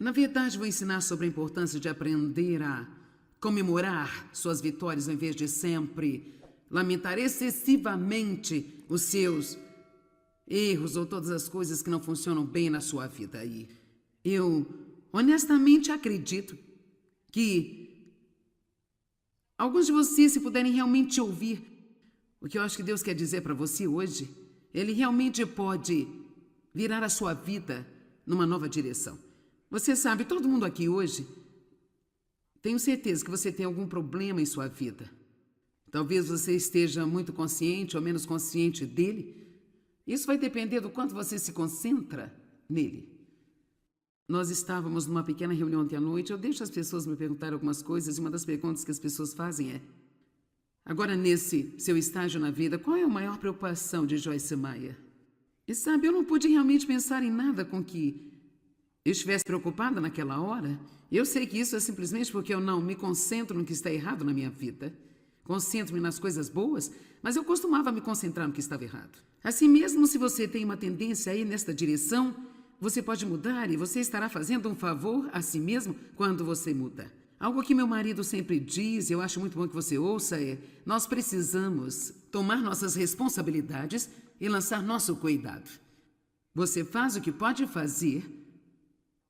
Na verdade, vou ensinar sobre a importância de aprender a comemorar suas vitórias, ao invés de sempre lamentar excessivamente os seus erros ou todas as coisas que não funcionam bem na sua vida. E eu honestamente acredito que alguns de vocês, se puderem realmente ouvir o que eu acho que Deus quer dizer para você hoje, Ele realmente pode virar a sua vida numa nova direção. Você sabe, todo mundo aqui hoje, tenho certeza que você tem algum problema em sua vida. Talvez você esteja muito consciente ou menos consciente dele. Isso vai depender do quanto você se concentra nele. Nós estávamos numa pequena reunião ontem à noite. Eu deixo as pessoas me perguntar algumas coisas e uma das perguntas que as pessoas fazem é: agora, nesse seu estágio na vida, qual é a maior preocupação de Joyce Meyer? E sabe, eu não pude realmente pensar em nada com que eu estivesse preocupada naquela hora. Eu sei que isso é simplesmente porque eu não me concentro no que está errado na minha vida. Concentro-me nas coisas boas, mas eu costumava me concentrar no que estava errado. Assim mesmo, se você tem uma tendência a ir nesta direção, você pode mudar e você estará fazendo um favor a si mesmo quando você muda. Algo que meu marido sempre diz, e eu acho muito bom que você ouça, é: nós precisamos tomar nossas responsabilidades e lançar nosso cuidado. Você faz o que pode fazer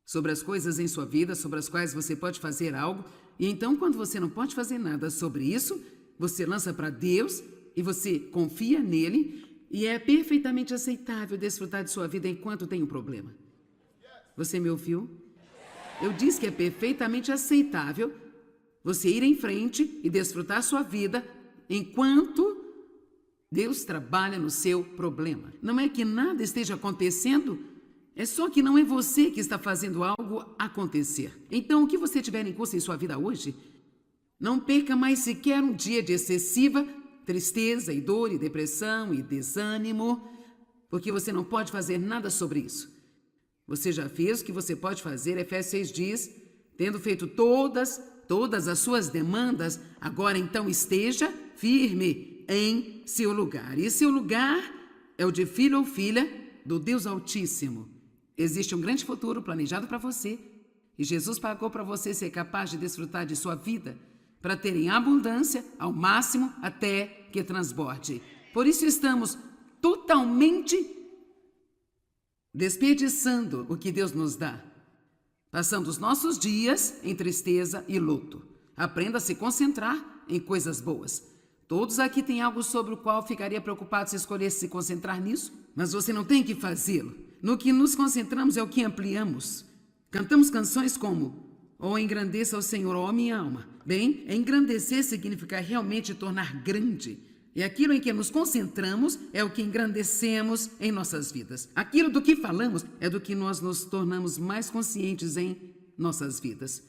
sobre as coisas em sua vida, sobre as quais você pode fazer algo, e então, quando você não pode fazer nada sobre isso, você lança para Deus e você confia nele, e é perfeitamente aceitável desfrutar de sua vida enquanto tem um problema. Você me ouviu? Eu disse que é perfeitamente aceitável você ir em frente e desfrutar sua vida enquanto Deus trabalha no seu problema. Não é que nada esteja acontecendo, é só que não é você que está fazendo algo acontecer. Então, o que você tiver em curso em sua vida hoje, não perca mais sequer um dia de excessiva tristeza e dor e depressão e desânimo, porque você não pode fazer nada sobre isso. Você já fez o que você pode fazer. Efésios 6 diz: tendo feito todas as suas demandas, agora então esteja firme em seu lugar. E seu lugar é o de filho ou filha do Deus Altíssimo. Existe um grande futuro planejado para você, e Jesus pagou para você ser capaz de desfrutar de sua vida, para ter em abundância ao máximo até que transborde. Por isso estamos totalmente desperdiçando o que Deus nos dá, passando os nossos dias em tristeza e luto. Aprenda a se concentrar em coisas boas. Todos aqui têm algo sobre o qual ficaria preocupado se escolhesse se concentrar nisso, mas você não tem que fazê-lo. No que nos concentramos é o que ampliamos. Cantamos canções como: oh, engrandeça o Senhor, ó minha alma. Bem, engrandecer significa realmente tornar grande. E aquilo em que nos concentramos é o que engrandecemos em nossas vidas. Aquilo do que falamos é do que nós nos tornamos mais conscientes em nossas vidas.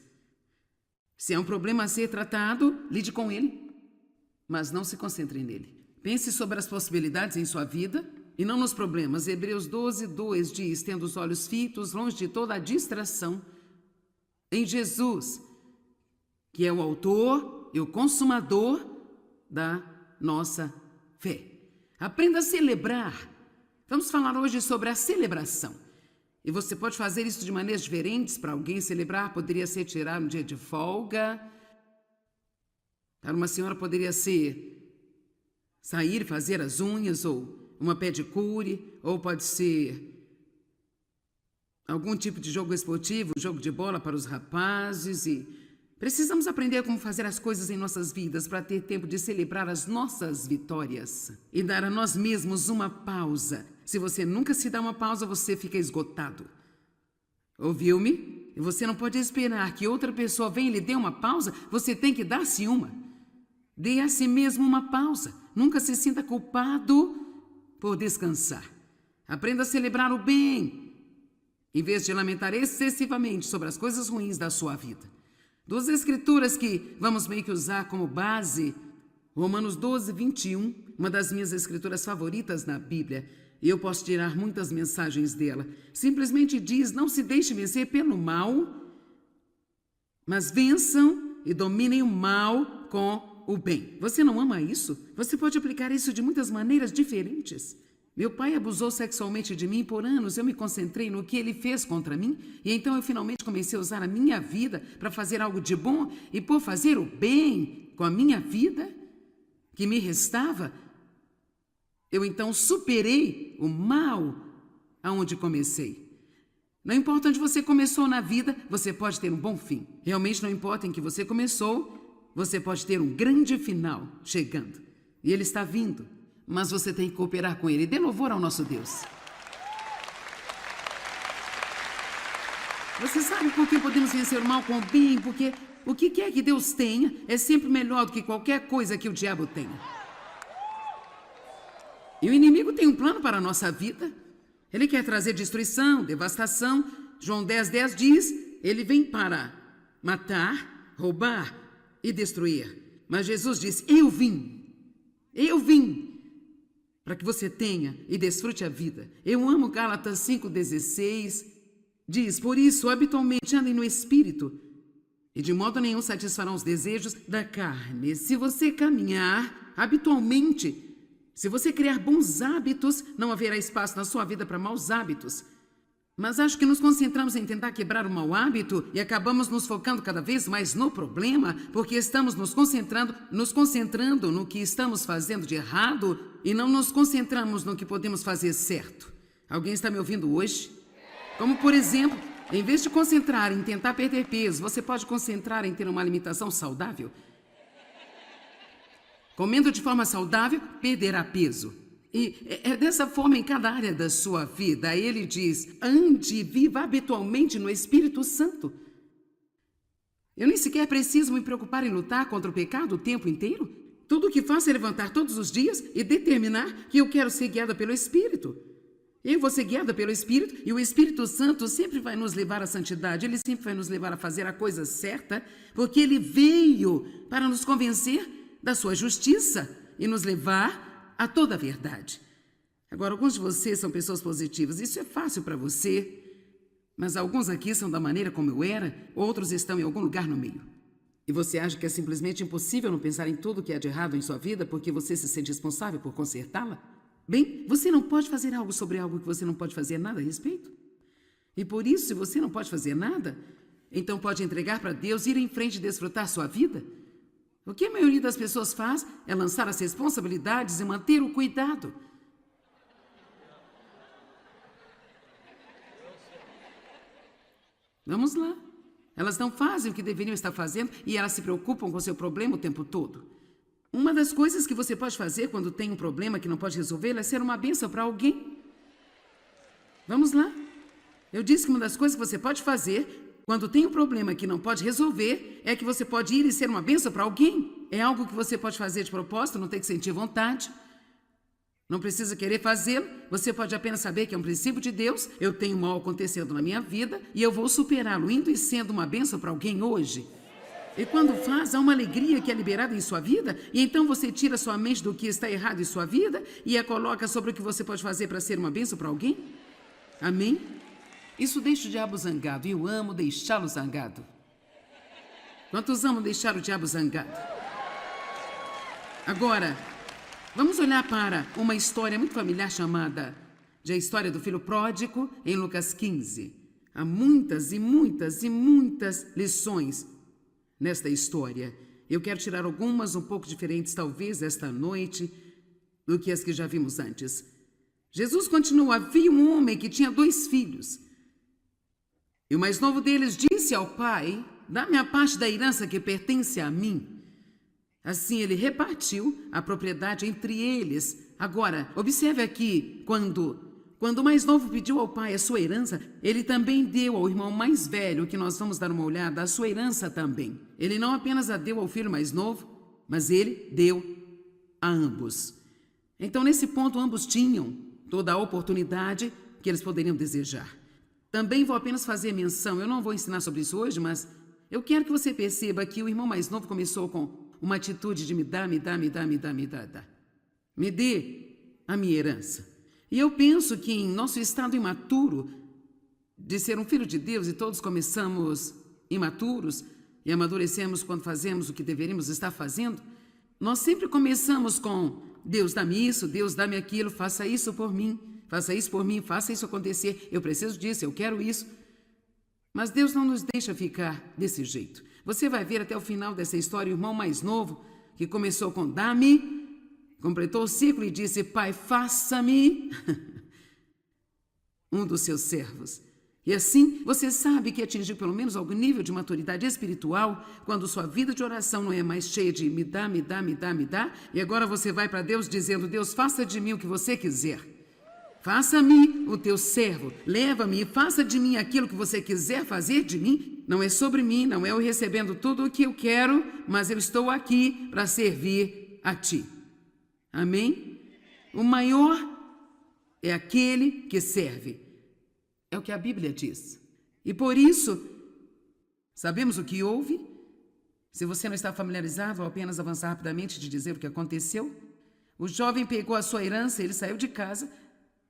Se é um problema a ser tratado, lide com ele, mas não se concentre nele. Pense sobre as possibilidades em sua vida e não nos problemas. Hebreus 12:2 diz: tendo os olhos fitos longe de toda a distração, em Jesus, que é o autor e o consumador da nossa fé. Aprenda a celebrar. Vamos falar hoje sobre a celebração. E você pode fazer isso de maneiras diferentes. Para alguém, celebrar poderia ser tirar um dia de folga. Para uma senhora, poderia ser sair e fazer as unhas, ou uma pedicure, ou pode ser algum tipo de jogo esportivo, jogo de bola para os rapazes. E precisamos aprender como fazer as coisas em nossas vidas para ter tempo de celebrar as nossas vitórias e dar a nós mesmos uma pausa. Se você nunca se dá uma pausa, você fica esgotado. Ouviu-me? E você não pode esperar que outra pessoa venha e lhe dê uma pausa, você tem que dar-se uma. Dê a si mesmo uma pausa. Nunca se sinta culpado por descansar. Aprenda a celebrar o bem, em vez de lamentar excessivamente sobre as coisas ruins da sua vida. Duas escrituras que vamos meio que usar como base: Romanos 12:21, uma das minhas escrituras favoritas na Bíblia, e eu posso tirar muitas mensagens dela. Simplesmente diz: não se deixe vencer pelo mal, mas vençam e dominem o mal com o bem. Você não ama isso? Você pode aplicar isso de muitas maneiras diferentes. Meu pai abusou sexualmente de mim por anos. Eu me concentrei no que ele fez contra mim. E então eu finalmente comecei a usar a minha vida para fazer algo de bom. E por fazer o bem com a minha vida, que me restava, eu então superei o mal aonde comecei. Não importa onde você começou na vida, você pode ter um bom fim. Realmente não importa em que você começou, você pode ter um grande final chegando. E ele está vindo. Mas você tem que cooperar com ele. Dê louvor ao nosso Deus. Você sabe por que podemos vencer o mal com o bem? Porque o que quer que Deus tenha é sempre melhor do que qualquer coisa que o diabo tenha. E o inimigo tem um plano para a nossa vida. Ele quer trazer destruição, devastação. João 10:10 diz, ele vem para matar, roubar e destruir. Mas Jesus diz, eu vim para que você tenha e desfrute a vida. Eu amo Gálatas 5:16. Diz, por isso, habitualmente andem no Espírito, e de modo nenhum satisfarão os desejos da carne. Se você caminhar habitualmente, se você criar bons hábitos, não haverá espaço na sua vida para maus hábitos. Mas acho que nos concentramos em tentar quebrar o mau hábito e acabamos nos focando cada vez mais no problema, porque estamos nos concentrando no que estamos fazendo de errado e não nos concentramos no que podemos fazer certo. Alguém está me ouvindo hoje? Como, por exemplo, em vez de concentrar em tentar perder peso, você pode concentrar em ter uma alimentação saudável. Comendo de forma saudável, perderá peso. E é dessa forma em cada área da sua vida. Ele diz, ande e viva habitualmente no Espírito Santo. Eu nem sequer preciso me preocupar em lutar contra o pecado o tempo inteiro. Tudo o que faço é levantar todos os dias e determinar que eu quero ser guiada pelo Espírito. Eu vou ser guiada pelo Espírito e o Espírito Santo sempre vai nos levar à santidade. Ele sempre vai nos levar a fazer a coisa certa, porque ele veio para nos convencer da sua justiça e nos levar a toda a verdade. Agora, alguns de vocês são pessoas positivas. Isso é fácil para você, mas alguns aqui são da maneira como eu era, outros estão em algum lugar no meio. E você acha que é simplesmente impossível não pensar em tudo que é de errado em sua vida porque você se sente responsável por consertá-la? Bem, você não pode fazer algo sobre algo que você não pode fazer nada a respeito. E por isso, se você não pode fazer nada, então pode entregar para Deus, ir em frente e desfrutar sua vida. O que a maioria das pessoas faz é lançar as responsabilidades e manter o cuidado. Vamos lá. Elas não fazem o que deveriam estar fazendo e elas se preocupam com seu problema o tempo todo. Uma das coisas que você pode fazer quando tem um problema que não pode resolver é ser uma bênção para alguém. Vamos lá. Eu disse que uma das coisas que você pode fazer quando tem um problema que não pode resolver, é que você pode ir e ser uma bênção para alguém. É algo que você pode fazer de propósito, não tem que sentir vontade. Não precisa querer fazê-lo. Você pode apenas saber que é um princípio de Deus. Eu tenho mal acontecendo na minha vida e eu vou superá-lo, indo e sendo uma bênção para alguém hoje. E quando faz, há uma alegria que é liberada em sua vida. E então você tira sua mente do que está errado em sua vida e a coloca sobre o que você pode fazer para ser uma bênção para alguém. Amém? Isso deixa o diabo zangado, e eu amo deixá-lo zangado. Quantos amam deixar o diabo zangado? Agora, vamos olhar para uma história muito familiar chamada de a história do filho pródigo em Lucas 15. Há muitas e muitas e muitas lições nesta história. Eu quero tirar algumas um pouco diferentes, talvez, esta noite, do que as que já vimos antes. Jesus continua, havia um homem que tinha 2 filhos. E o mais novo deles disse ao pai, dá-me a parte da herança que pertence a mim. Assim ele repartiu a propriedade entre eles. Agora, observe aqui, quando o mais novo pediu ao pai a sua herança, ele também deu ao irmão mais velho, que nós vamos dar uma olhada, a sua herança também. Ele não apenas a deu ao filho mais novo, mas ele deu a ambos. Então, nesse ponto, ambos tinham toda a oportunidade que eles poderiam desejar. Também vou apenas fazer menção, eu não vou ensinar sobre isso hoje, mas eu quero que você perceba que o irmão mais novo começou com uma atitude de me dá. Me dê a minha herança. E eu penso que em nosso estado imaturo, de ser um filho de Deus, e todos começamos imaturos e amadurecemos quando fazemos o que deveríamos estar fazendo, nós sempre começamos com Deus, dá-me isso, Deus, dá-me aquilo, faça isso por mim, faça isso por mim, faça isso acontecer, eu preciso disso, eu quero isso. Mas Deus não nos deixa ficar desse jeito. Você vai ver até o final dessa história o irmão mais novo, que começou com dá-me, completou o ciclo e disse, Pai, faça-me um dos seus servos. E assim, você sabe que atingiu pelo menos algum nível de maturidade espiritual quando sua vida de oração não é mais cheia de me dá, me dá, me dá, me dá, e agora você vai para Deus dizendo, Deus, faça de mim o que você quiser. Faça-me o teu servo, leva-me e faça de mim aquilo que você quiser fazer de mim. Não é sobre mim, não é eu recebendo tudo o que eu quero, mas eu estou aqui para servir a ti. Amém? O maior é aquele que serve. É o que a Bíblia diz. E por isso, sabemos o que houve. Se você não está familiarizado, vou apenas avançar rapidamente de dizer o que aconteceu. O jovem pegou a sua herança, ele saiu de casa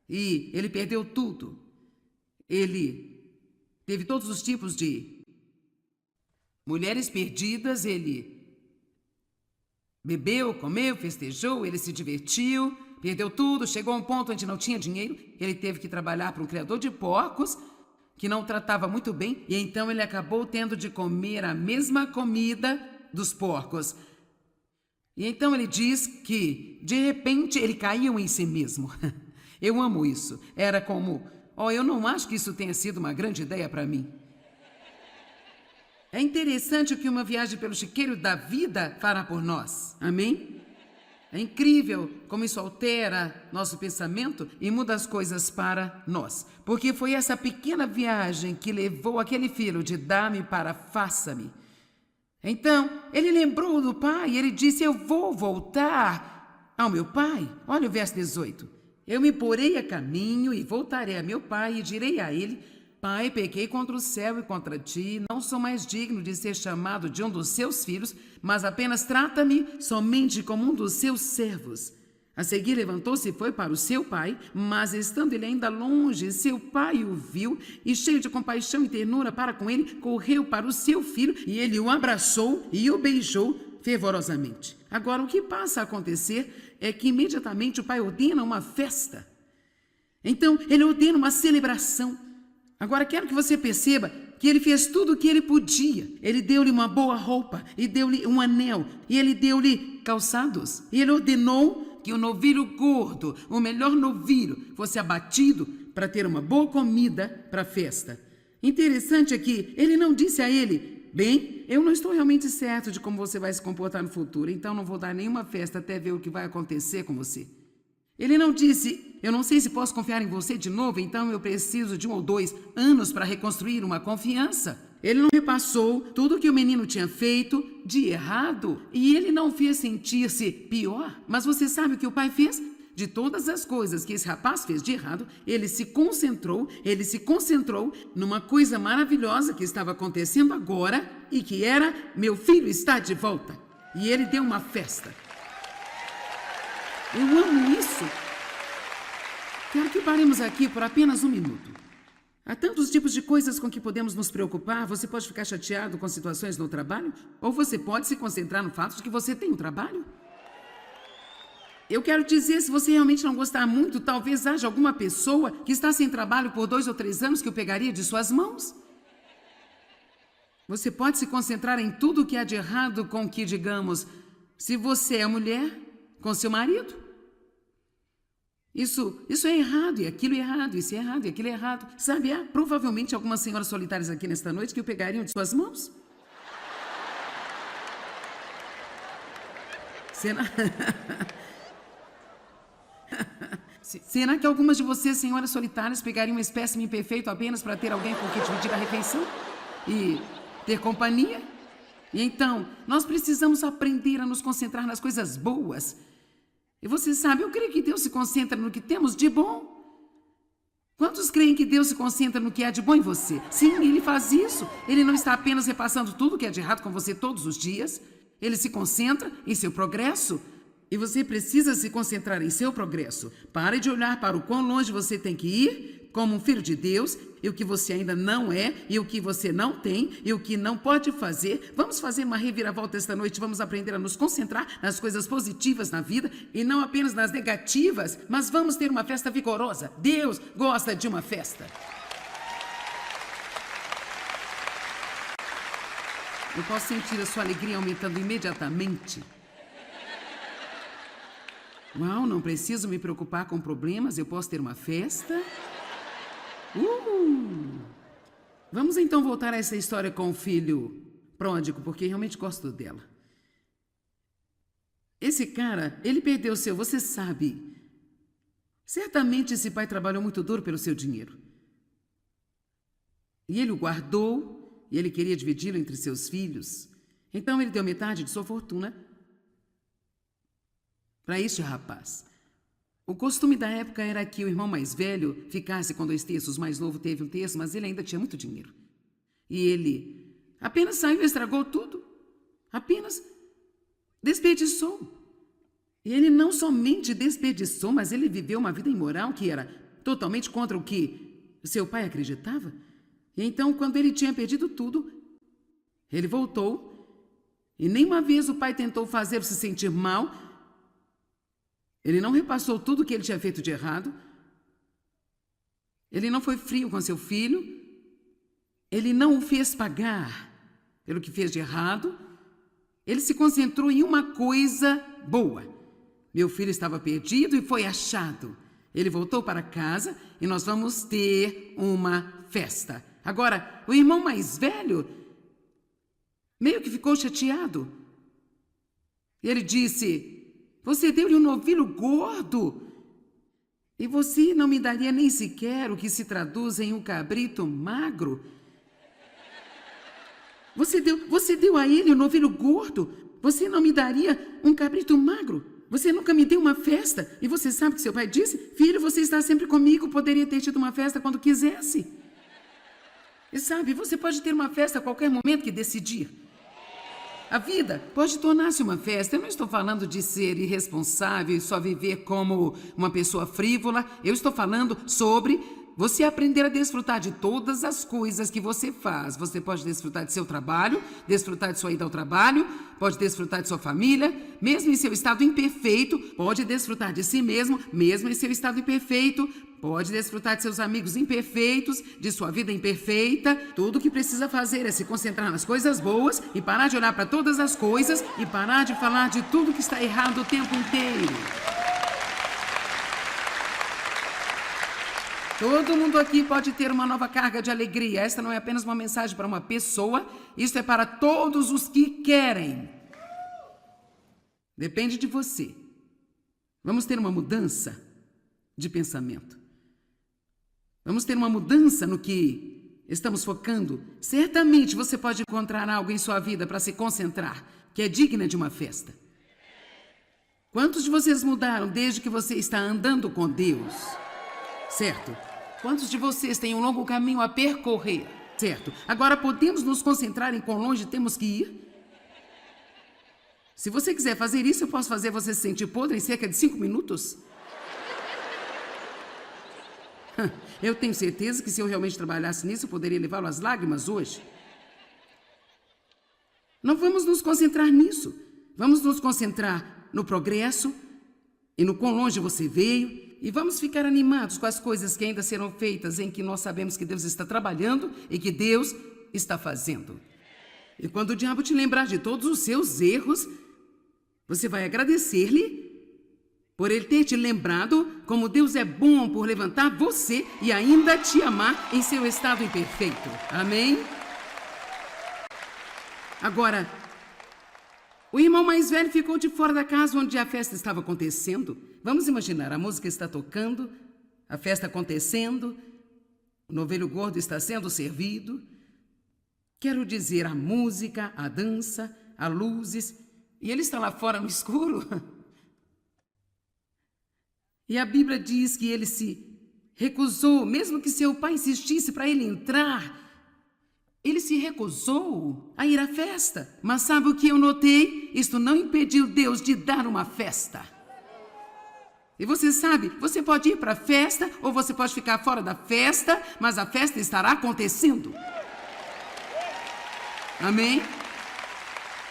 e ele perdeu tudo. Ele teve todos os tipos de mulheres perdidas, ele bebeu, comeu, festejou, ele se divertiu, perdeu tudo, chegou a um ponto onde não tinha dinheiro, ele teve que trabalhar para um criador de porcos, que não o tratava muito bem, e então ele acabou tendo de comer a mesma comida dos porcos. E então ele diz que, de repente, ele caiu em si mesmo. Eu amo isso. Era como, eu não acho que isso tenha sido uma grande ideia para mim. É interessante o que uma viagem pelo chiqueiro da vida fará por nós. Amém? É incrível como isso altera nosso pensamento e muda as coisas para nós. Porque foi essa pequena viagem que levou aquele filho de dá-me para faça-me. Então, ele lembrou do pai e ele disse, eu vou voltar ao meu pai. Olha o verso 18. Eu me porei a caminho e voltarei a meu pai e direi a ele, Pai, pequei contra o céu e contra ti, não sou mais digno de ser chamado de um dos seus filhos, mas apenas trata-me somente como um dos seus servos. A seguir levantou-se e foi para o seu pai, mas estando ele ainda longe, seu pai o viu e cheio de compaixão e ternura para com ele, correu para o seu filho e ele o abraçou e o beijou fervorosamente. Agora, o que passa a acontecer é que imediatamente o pai ordena uma festa. Então, ele ordena uma celebração. Agora, quero que você perceba que ele fez tudo o que ele podia. Ele deu-lhe uma boa roupa, e deu-lhe um anel, e ele deu-lhe calçados. E ele ordenou que o novilho gordo, o melhor novilho, fosse abatido para ter uma boa comida para a festa. Interessante é que ele não disse a ele, bem, eu não estou realmente certo de como você vai se comportar no futuro, então não vou dar nenhuma festa até ver o que vai acontecer com você. Ele não disse, eu não sei se posso confiar em você de novo, então eu preciso de 1 ou 2 anos para reconstruir uma confiança. Ele não repassou tudo o que o menino tinha feito de errado e ele não fez sentir-se pior. Mas você sabe o que o pai fez? De todas as coisas que esse rapaz fez de errado, ele se concentrou numa coisa maravilhosa que estava acontecendo agora e que era, meu filho está de volta. E ele deu uma festa. Eu amo isso. Quero que paremos aqui por apenas 1 minuto. Há tantos tipos de coisas com que podemos nos preocupar. Você pode ficar chateado com situações no trabalho, ou você pode se concentrar no fato de que você tem um trabalho. Eu quero dizer, se você realmente não gostar muito, talvez haja alguma pessoa que está sem trabalho por 2 ou 3 anos que eu pegaria de suas mãos. Você pode se concentrar em tudo o que há de errado com que, digamos, se você é mulher, com seu marido. Isso é errado, e aquilo é errado, isso é errado, e aquilo é errado. Sabe, há provavelmente algumas senhoras solitárias aqui nesta noite que o pegariam de suas mãos. Será que algumas de vocês, senhoras solitárias, pegariam um espécime imperfeito apenas para ter alguém com quem dividir a refeição? E ter companhia? E então, nós precisamos aprender a nos concentrar nas coisas boas. E você sabe, eu creio que Deus se concentra no que temos de bom. Quantos creem que Deus se concentra no que há de bom em você? Sim, Ele faz isso. Ele não está apenas repassando tudo que é de errado com você todos os dias. Ele se concentra em seu progresso. E você precisa se concentrar em seu progresso. Pare de olhar para o quão longe você tem que ir como um filho de Deus e o que você ainda não é, e o que você não tem, e o que não pode fazer. Vamos fazer uma reviravolta esta noite, vamos aprender a nos concentrar nas coisas positivas na vida e não apenas nas negativas, mas vamos ter uma festa vigorosa. Deus gosta de uma festa. Eu posso sentir a sua alegria aumentando imediatamente. Uau, não preciso me preocupar com problemas, eu posso ter uma festa. Vamos então voltar a essa história com o filho pródigo, porque realmente gosto dela. Esse cara, ele perdeu o seu, você sabe. Certamente esse pai trabalhou muito duro pelo seu dinheiro. E ele o guardou, e ele queria dividi-lo entre seus filhos. Então ele deu metade de sua fortuna para este rapaz. O costume da época era que o irmão mais velho ficasse com 2 terços, o mais novo teve 1 terço, mas ele ainda tinha muito dinheiro. E ele apenas saiu e estragou tudo. Apenas desperdiçou. E ele não somente desperdiçou, mas ele viveu uma vida imoral que era totalmente contra o que seu pai acreditava. E então, quando ele tinha perdido tudo, ele voltou e nenhuma vez o pai tentou fazê-lo se sentir mal. Ele não repassou tudo o que ele tinha feito de errado. Ele não foi frio com seu filho. Ele não o fez pagar pelo que fez de errado. Ele se concentrou em uma coisa boa. Meu filho estava perdido e foi achado. Ele voltou para casa e nós vamos ter uma festa. Agora, o irmão mais velho meio que ficou chateado. E ele disse: você deu-lhe um novilho gordo e você não me daria nem sequer o que se traduz em um cabrito magro. Você deu a ele um novilho gordo, você não me daria um cabrito magro. Você nunca me deu uma festa. E você sabe o que seu pai disse? Filho, você está sempre comigo, poderia ter tido uma festa quando quisesse. E sabe, você pode ter uma festa a qualquer momento que decidir. A vida pode tornar-se uma festa. Eu não estou falando de ser irresponsável e só viver como uma pessoa frívola. Eu estou falando sobre você aprender a desfrutar de todas as coisas que você faz. Você pode desfrutar de seu trabalho, desfrutar de sua ida ao trabalho, pode desfrutar de sua família, mesmo em seu estado imperfeito, pode desfrutar de si mesmo, mesmo em seu estado imperfeito, pode desfrutar de seus amigos imperfeitos, de sua vida imperfeita. Tudo o que precisa fazer é se concentrar nas coisas boas e parar de olhar para todas as coisas e parar de falar de tudo que está errado o tempo inteiro. Todo mundo aqui pode ter uma nova carga de alegria. Esta não é apenas uma mensagem para uma pessoa, isso é para todos os que querem. Depende de você. Vamos ter uma mudança de pensamento. Vamos ter uma mudança no que estamos focando. Certamente você pode encontrar algo em sua vida para se concentrar, que é digna de uma festa. Quantos de vocês mudaram desde que você está andando com Deus? Certo? Quantos de vocês têm um longo caminho a percorrer? Certo? Agora podemos nos concentrar em quão longe temos que ir? Se você quiser fazer isso, eu posso fazer você se sentir podre em cerca de 5 minutos? Eu tenho certeza que se eu realmente trabalhasse nisso, eu poderia levá-lo às lágrimas hoje. Não vamos nos concentrar nisso. Vamos nos concentrar no progresso e no quão longe você veio. E vamos ficar animados com as coisas que ainda serão feitas, em que nós sabemos que Deus está trabalhando e que Deus está fazendo. E quando o diabo te lembrar de todos os seus erros, você vai agradecer-lhe por ele ter te lembrado como Deus é bom por levantar você e ainda te amar em seu estado imperfeito. Amém? Agora, o irmão mais velho ficou de fora da casa onde a festa estava acontecendo. Vamos imaginar, a música está tocando, a festa acontecendo, o novilho gordo está sendo servido. Quero dizer, a música, a dança, as luzes, e ele está lá fora no escuro. E a Bíblia diz que ele se recusou, mesmo que seu pai insistisse para ele entrar, ele se recusou a ir à festa. Mas sabe o que eu notei? Isto não impediu Deus de dar uma festa. E você sabe, você pode ir para a festa ou você pode ficar fora da festa, mas a festa estará acontecendo. Amém?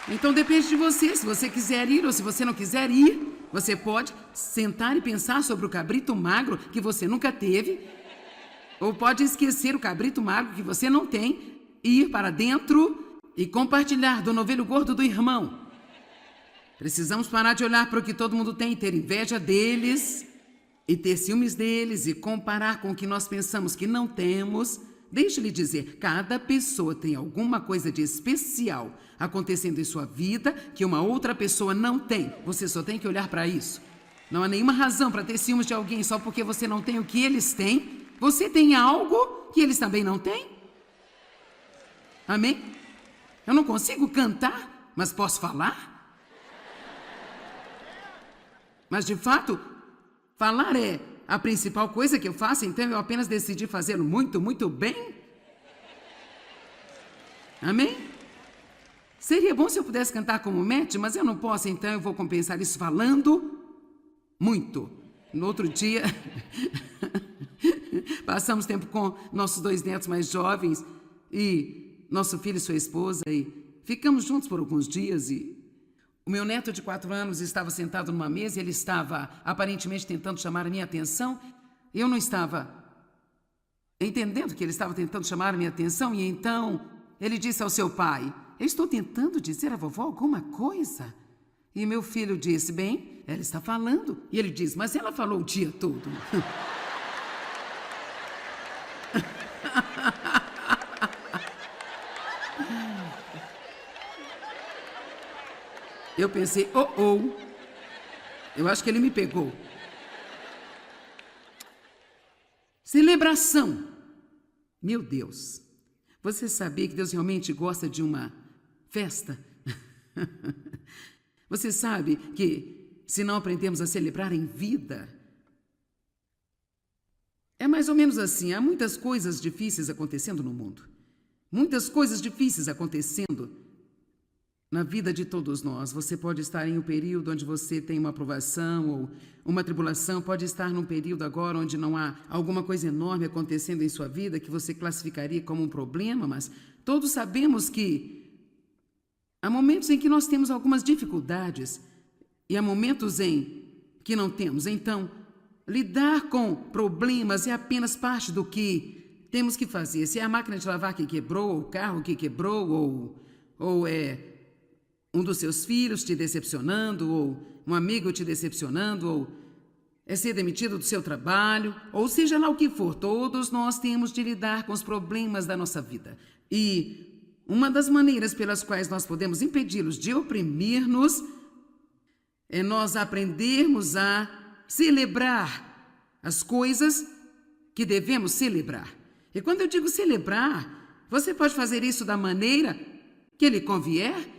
Então depende de você, se você quiser ir ou se você não quiser ir. Você pode sentar e pensar sobre o cabrito magro que você nunca teve, ou pode esquecer o cabrito magro que você não tem, ir para dentro e compartilhar do novelho gordo do irmão. Precisamos parar de olhar para o que todo mundo tem e ter inveja deles, e ter ciúmes deles e comparar com o que nós pensamos que não temos. Deixe-lhe dizer, cada pessoa tem alguma coisa de especial acontecendo em sua vida que uma outra pessoa não tem. Você só tem que olhar para isso. Não há nenhuma razão para ter ciúmes de alguém só porque você não tem o que eles têm. Você tem algo que eles também não têm. Amém? Eu não consigo cantar, mas posso falar? Mas, de fato, falar é a principal coisa que eu faço, então eu apenas decidi fazê-lo muito, muito bem. Amém? Seria bom se eu pudesse cantar como Matt, mas eu não posso, então eu vou compensar isso falando muito. No outro dia, passamos tempo com nossos 2 netos mais jovens e nosso filho e sua esposa e ficamos juntos por alguns dias e o meu neto de 4 anos estava sentado numa mesa e ele estava aparentemente tentando chamar a minha atenção. Eu não estava entendendo que ele estava tentando chamar a minha atenção e então ele disse ao seu pai, eu estou tentando dizer à vovó alguma coisa. E meu filho disse, bem, ela está falando. E ele disse, mas ela falou o dia todo. Eu pensei, eu acho que ele me pegou. Celebração. Meu Deus, você sabia que Deus realmente gosta de uma festa? Você sabe que se não aprendemos a celebrar em vida, é mais ou menos assim, há muitas coisas difíceis acontecendo no mundo. Muitas coisas difíceis acontecendo na vida de todos nós. Você pode estar em um período onde você tem uma aprovação ou uma tribulação, pode estar num período agora onde não há alguma coisa enorme acontecendo em sua vida que você classificaria como um problema, mas todos sabemos que há momentos em que nós temos algumas dificuldades e há momentos em que não temos. Então, lidar com problemas é apenas parte do que temos que fazer. Se é a máquina de lavar que quebrou, ou o carro que quebrou, ou é um dos seus filhos te decepcionando, ou um amigo te decepcionando, ou é ser demitido do seu trabalho, ou seja lá o que for, todos nós temos de lidar com os problemas da nossa vida. E uma das maneiras pelas quais nós podemos impedi-los de oprimir-nos é nós aprendermos a celebrar as coisas que devemos celebrar. E quando eu digo celebrar, você pode fazer isso da maneira que lhe convier.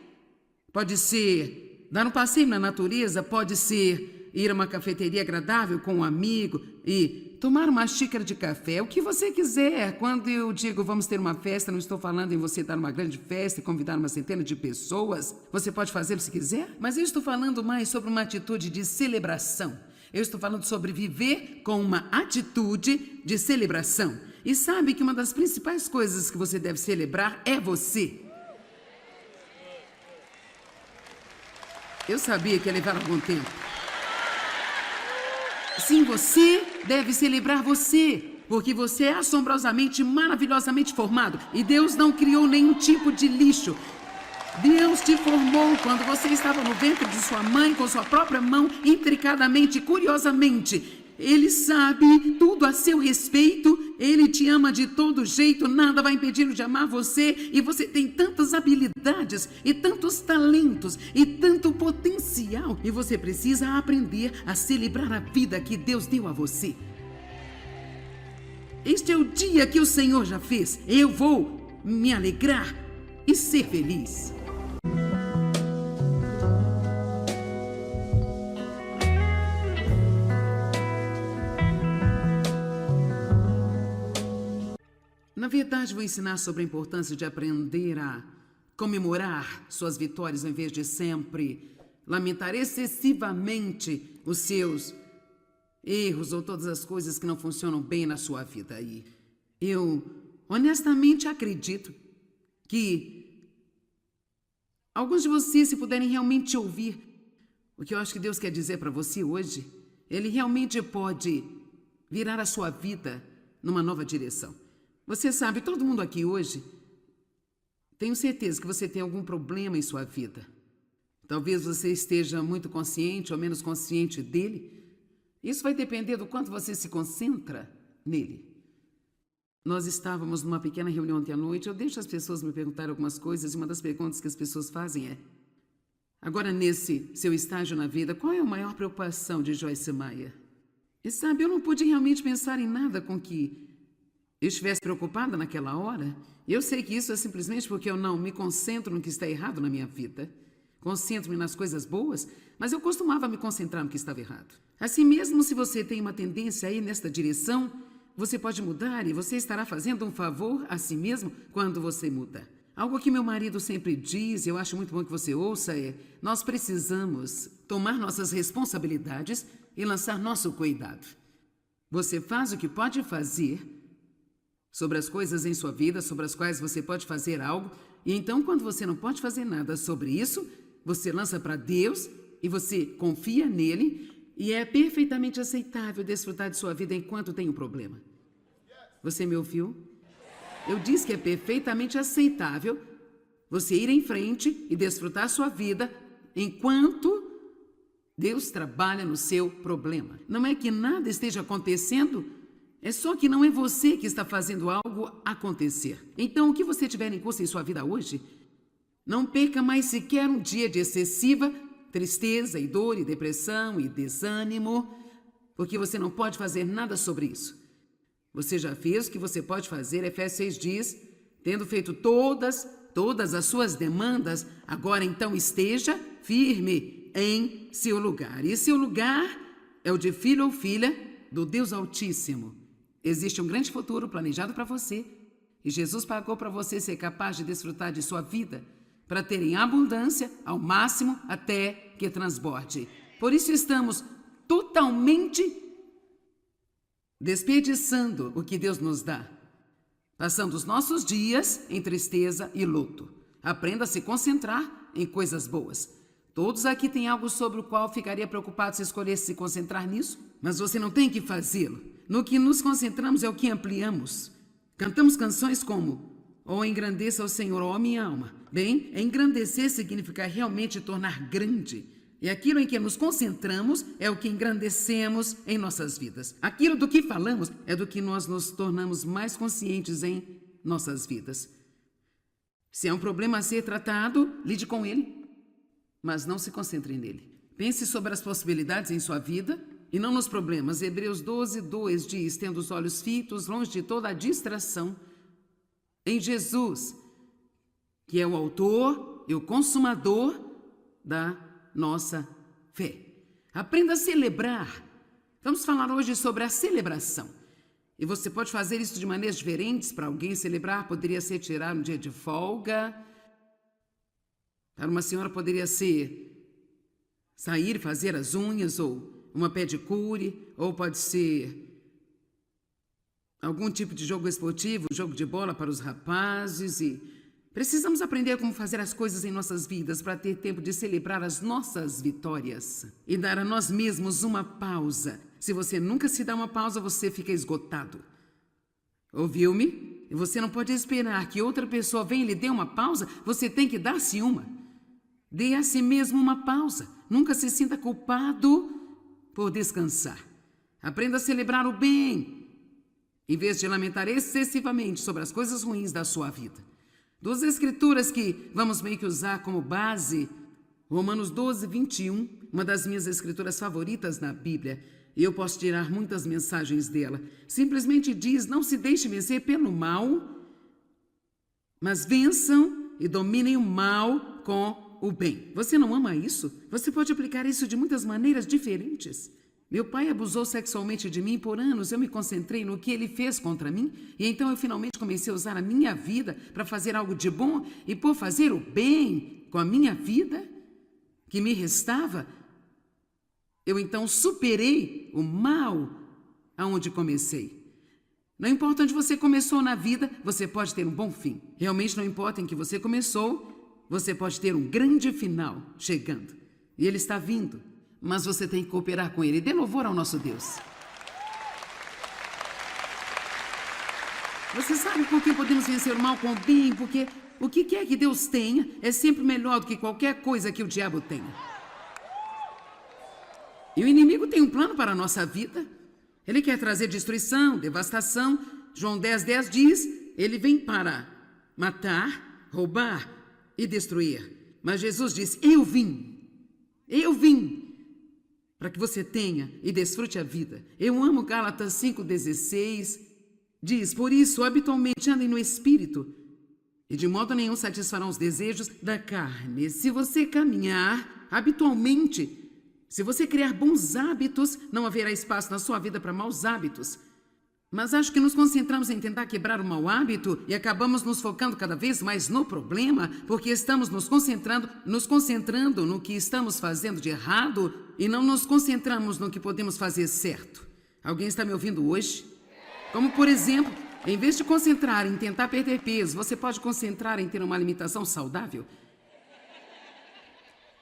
Pode ser dar um passeio na natureza, pode ser ir a uma cafeteria agradável com um amigo e tomar uma xícara de café, o que você quiser. Quando eu digo vamos ter uma festa, não estou falando em você dar uma grande festa e convidar uma centena de pessoas. Você pode fazê-lo se quiser, mas eu estou falando mais sobre uma atitude de celebração. Eu estou falando sobre viver com uma atitude de celebração. E sabe que uma das principais coisas que você deve celebrar é você. Eu sabia que ia levar algum tempo. Sim, você deve celebrar você, porque você é assombrosamente, maravilhosamente formado. E Deus não criou nenhum tipo de lixo. Deus te formou quando você estava no ventre de sua mãe, com sua própria mão, intricadamente, curiosamente. Ele sabe tudo a seu respeito, ele te ama de todo jeito, nada vai impedi-lo de amar você, e você tem tantas habilidades, e tantos talentos, e tanto potencial, e você precisa aprender a celebrar a vida que Deus deu a você. Este é o dia que o Senhor já fez, eu vou me alegrar e ser feliz. Na verdade, vou ensinar sobre a importância de aprender a comemorar suas vitórias em vez de sempre lamentar excessivamente os seus erros ou todas as coisas que não funcionam bem na sua vida aí. Eu honestamente acredito que alguns de vocês, se puderem realmente ouvir o que eu acho que Deus quer dizer para você hoje, Ele realmente pode virar a sua vida numa nova direção. Você sabe, todo mundo aqui hoje, tenho certeza que você tem algum problema em sua vida. Talvez você esteja muito consciente ou menos consciente dele. Isso vai depender do quanto você se concentra nele. Nós estávamos numa pequena reunião ontem à noite. Eu deixo as pessoas me perguntarem algumas coisas e uma das perguntas que as pessoas fazem é: agora, nesse seu estágio na vida, qual é a maior preocupação de Joyce Meyer? E sabe, eu não pude realmente pensar em nada com que eu estivesse preocupada naquela hora. Eu sei que isso é simplesmente porque eu não me concentro no que está errado na minha vida. Concentro-me nas coisas boas, mas eu costumava me concentrar no que estava errado. Assim mesmo, se você tem uma tendência a ir nesta direção, você pode mudar e você estará fazendo um favor a si mesmo quando você muda. Algo que meu marido sempre diz, e eu acho muito bom que você ouça, é: nós precisamos tomar nossas responsabilidades e lançar nosso cuidado. Você faz o que pode fazer sobre as coisas em sua vida, sobre as quais você pode fazer algo, e então, quando você não pode fazer nada sobre isso, você lança para Deus e você confia nele, e é perfeitamente aceitável desfrutar de sua vida enquanto tem um problema. Você me ouviu? Eu disse que é perfeitamente aceitável você ir em frente e desfrutar sua vida enquanto Deus trabalha no seu problema. Não é que nada esteja acontecendo, é só que não é você que está fazendo algo acontecer. Então, o que você tiver em curso em sua vida hoje, não perca mais sequer um dia de excessiva tristeza e dor e depressão e desânimo, porque você não pode fazer nada sobre isso. Você já fez o que você pode fazer. Efésios 6 diz: tendo feito todas as suas demandas, agora então esteja firme em seu lugar. E seu lugar é o de filho ou filha do Deus Altíssimo. Existe um grande futuro planejado para você, e Jesus pagou para você ser capaz de desfrutar de sua vida, para ter em abundância ao máximo até que transborde. Por isso estamos totalmente desperdiçando o que Deus nos dá, passando os nossos dias em tristeza e luto. Aprenda a se concentrar em coisas boas. Todos aqui têm algo sobre o qual ficaria preocupado se escolhesse se concentrar nisso, mas você não tem que fazê-lo. No que nos concentramos é o que ampliamos. Cantamos canções como: "Oh, engrandeça o Senhor, ó minha alma." Bem, engrandecer significa realmente tornar grande. E aquilo em que nos concentramos é o que engrandecemos em nossas vidas. Aquilo do que falamos é do que nós nos tornamos mais conscientes em nossas vidas. Se é um problema a ser tratado, lide com ele, mas não se concentre nele. Pense sobre as possibilidades em sua vida e não nos problemas. Hebreus 12:2 diz: tendo os olhos fitos longe de toda a distração em Jesus, que é o autor e o consumador da nossa fé. Aprenda a celebrar. Vamos falar hoje sobre a celebração. E você pode fazer isso de maneiras diferentes. Para alguém, celebrar poderia ser tirar um dia de folga. Para uma senhora, poderia ser sair e fazer as unhas, ou uma pedicure, ou pode ser algum tipo de jogo esportivo, jogo de bola para os rapazes. E precisamos aprender como fazer as coisas em nossas vidas para ter tempo de celebrar as nossas vitórias e dar a nós mesmos uma pausa. Se você nunca se dá uma pausa, você fica esgotado. Ouviu-me? E você não pode esperar que outra pessoa venha e lhe dê uma pausa, você tem que dar-se uma. Dê a si mesmo uma pausa. Nunca se sinta culpado por descansar. Aprenda a celebrar o bem, em vez de lamentar excessivamente sobre as coisas ruins da sua vida. Duas escrituras que vamos meio que usar como base: Romanos 12:21, uma das minhas escrituras favoritas na Bíblia, e eu posso tirar muitas mensagens dela. Simplesmente diz: não se deixe vencer pelo mal, mas vençam e dominem o mal com o bem. Você não ama isso? Você pode aplicar isso de muitas maneiras diferentes. Meu pai abusou sexualmente de mim por anos. Eu me concentrei no que ele fez contra mim, e então eu finalmente comecei a usar a minha vida para fazer algo de bom, e por fazer o bem com a minha vida que me restava, eu então superei o mal aonde comecei. Não importa onde você começou na vida, você pode ter um bom fim. Realmente não importa em que você começou, você pode ter um grande final chegando. E ele está vindo, mas você tem que cooperar com ele. Dê louvor ao nosso Deus. Você sabe por que podemos vencer o mal com o bem? Porque o que quer que Deus tenha é sempre melhor do que qualquer coisa que o diabo tenha. E o inimigo tem um plano para a nossa vida. Ele quer trazer destruição, devastação. João 10:10 diz, ele vem para matar, roubar e destruir. Mas Jesus diz, eu vim para que você tenha e desfrute a vida. Eu amo Gálatas 5:16, diz, por isso, habitualmente andem no Espírito, e de modo nenhum satisfarão os desejos da carne. Se você caminhar habitualmente, se você criar bons hábitos, não haverá espaço na sua vida para maus hábitos. Mas acho que nos concentramos em tentar quebrar o mau hábito e acabamos nos focando cada vez mais no problema, porque estamos nos concentrando no que estamos fazendo de errado e não nos concentramos no que podemos fazer certo. Alguém está me ouvindo hoje? Como, por exemplo, em vez de concentrar em tentar perder peso, você pode concentrar em ter uma alimentação saudável.